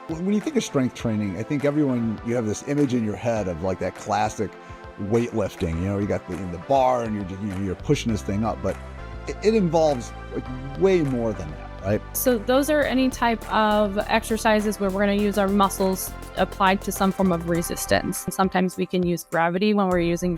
When you think of strength training, I think you have this image in your head of like that classic weightlifting. You got in the bar and you're pushing this thing up, but it involves like way more than that, right? So those are any type of exercises where we're going to use our muscles applied to some form of resistance. Sometimes we can use gravity when we're using,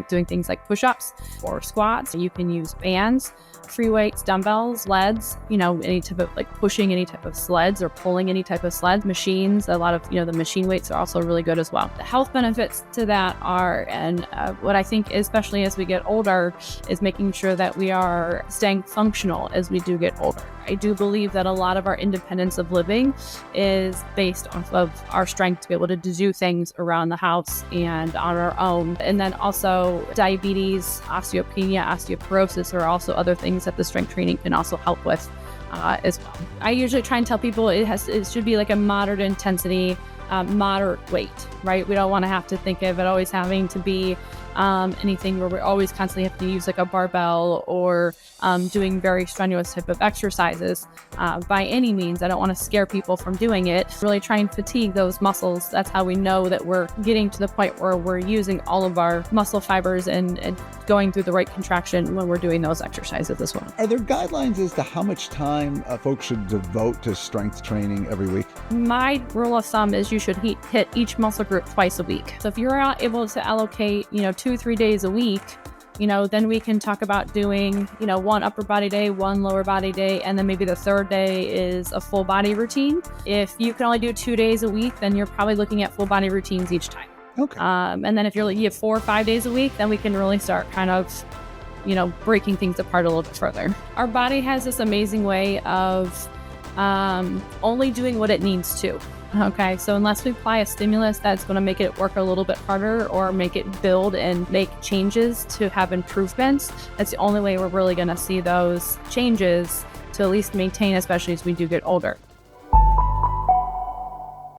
doing things like push-ups or squats. You can use bands, free weights, dumbbells, sleds, any type of like pushing any type of sleds or pulling any type of sled, machines. A lot of, the machine weights are also really good as well. The health benefits to that are, and what I think, especially as we get older, is making sure that we are staying functional as we do get older. I do believe that a lot of our independence of living is based off of our strength to be able to do things around the house and on our own. And then also diabetes, osteopenia, osteoporosis are also other things that the strength training can also help with as well. I usually try and tell people it should be like a moderate intensity, moderate weight, right? We don't want to have to think of it always having to be anything where we always constantly have to use like a barbell or doing very strenuous type of exercises by any means. I don't want to scare people from doing it. Really try and fatigue those muscles. That's how we know that we're getting to the point where we're using all of our muscle fibers and going through the right contraction when we're doing those exercises as well. Are there guidelines as to how much time folks should devote to strength training every week? My rule of thumb is you should hit each muscle group twice a week. So if you're not able to allocate, 2-3 days a week, then we can talk about doing, one upper body day, one lower body day, and then maybe the third day is a full body routine. If you can only do 2 days a week, then you're probably looking at full body routines each time. Okay. And then if you have 4 or 5 days a week, then we can really start kind of, breaking things apart a little bit further. Our body has this amazing way of only doing what it needs to. Okay, so unless we apply a stimulus that's going to make it work a little bit harder or make it build and make changes to have improvements, that's the only way we're really going to see those changes to at least maintain, especially as we do get older.